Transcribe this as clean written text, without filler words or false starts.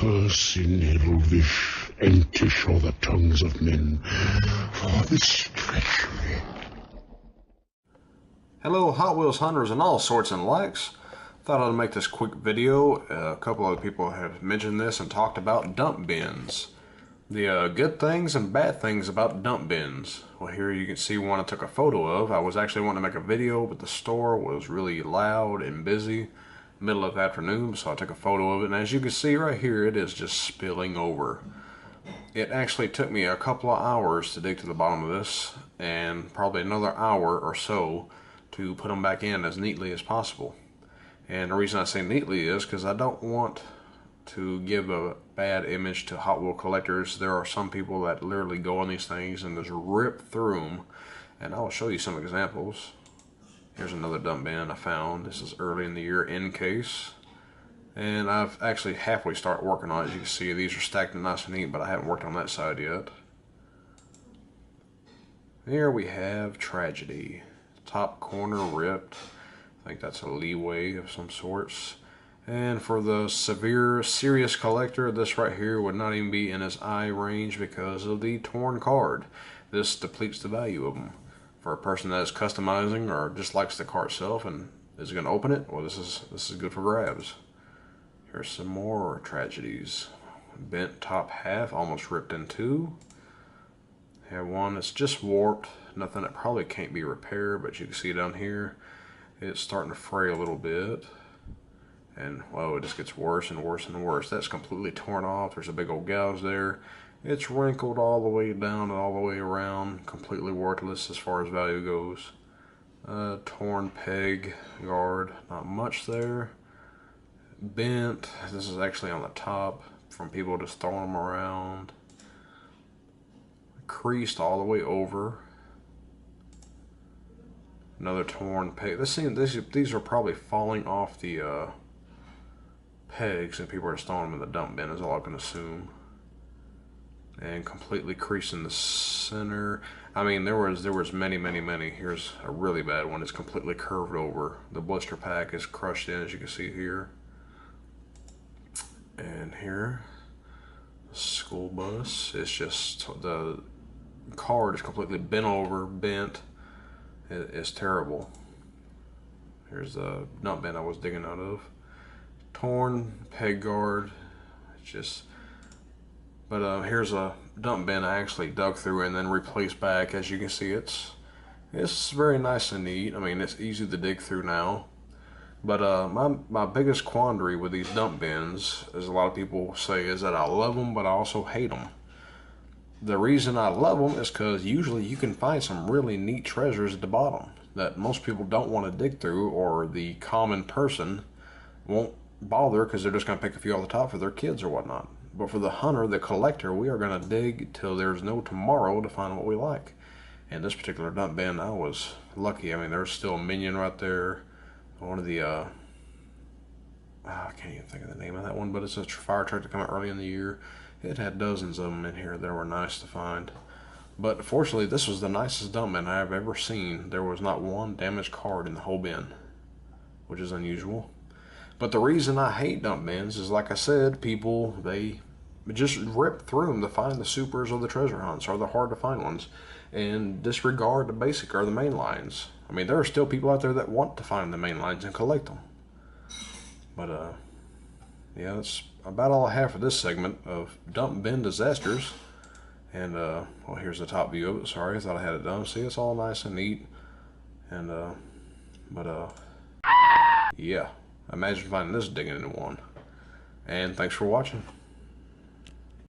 curse in Elvish, Entish are the tongues of men, for this treachery. Hello Hot Wheels hunters and all sorts and likes. Thought I'd make this quick video. A couple other people have mentioned this and talked about dump bins. The good things and bad things about dump bins. Well, here you can see one I took a photo of. I was actually wanting to make a video, but the store was really loud and busy, middle of the afternoon, so I took a photo of it, and as you can see right here, it is just spilling over. It actually took me a couple of hours to dig to the bottom of this, and probably another hour or so to put them back in as neatly as possible. And the reason I say neatly is because I don't want to give a bad image to Hot Wheel collectors. There are some people that literally go on these things and just rip through them, and I'll show you some examples. Here's another dump bin I found. This is early in the year in case, and I've actually halfway started working on it. As you can see, these are stacked nice and neat, but I haven't worked on that side yet. Here we have Tragedy. Top corner ripped. I think that's a leeway of some sorts. And for the serious collector, this right here would not even be in his eye range because of the torn card. This depletes the value of them. For a person that is customizing or just likes the car itself and is going to open it, well, this is good for grabs. Here's some more Tragedies. Bent top half, almost ripped in two. Have one that's just warped. Nothing that probably can't be repaired, but you can see down here, it's starting to fray a little bit. And, whoa, it just gets worse and worse and worse. That's completely torn off. There's a big old gouge there. It's wrinkled all the way down and all the way around. Completely worthless as far as value goes. Torn peg guard. Not much there. Bent. This is actually on the top from people just throwing them around. Creased all the way over. Another torn peg. These are probably falling off the pegs, and people are just throwing them in the dump bin, is all I can assume. And completely creased in the center. I mean, there was many. Here's a really bad one. It's completely curved over. The blister pack is crushed in, as you can see here. And here, the school bus. It's just the card is completely bent over, bent. It's terrible. Here's the dump bin I was digging out of. Torn peg guard. It's just. But here's a dump bin I actually dug through and then replaced back. As you can see, it's very nice and neat. I mean, it's easy to dig through now. But my biggest quandary with these dump bins, as a lot of people say, is that I love them, but I also hate them. The reason I love them is because usually you can find some really neat treasures at the bottom that most people don't want to dig through, or the common person won't bother because they're just going to pick a few off the top for their kids or whatnot. But for the hunter, the collector, we are going to dig till there's no tomorrow to find what we like. And this particular dump bin, I was lucky. I mean, there's still a Minion right there. One of the, I can't even think of the name of that one, but it's a fire truck that came out early in the year. It had dozens of them in here that were nice to find. But fortunately, this was the nicest dump bin I've ever seen. There was not one damaged card in the whole bin, which is unusual. But the reason I hate dump bins is, like I said, people, they just rip through them to find the supers or the treasure hunts or the hard to find ones, and disregard the basic or the main lines. I mean, there are still people out there that want to find the main lines and collect them. But yeah, that's about all I have for this segment of dump bin disasters. And well, here's the top view of it. Sorry, I thought I had it done. See, it's all nice and neat. And yeah, imagine finding this digging into one. And thanks for watching.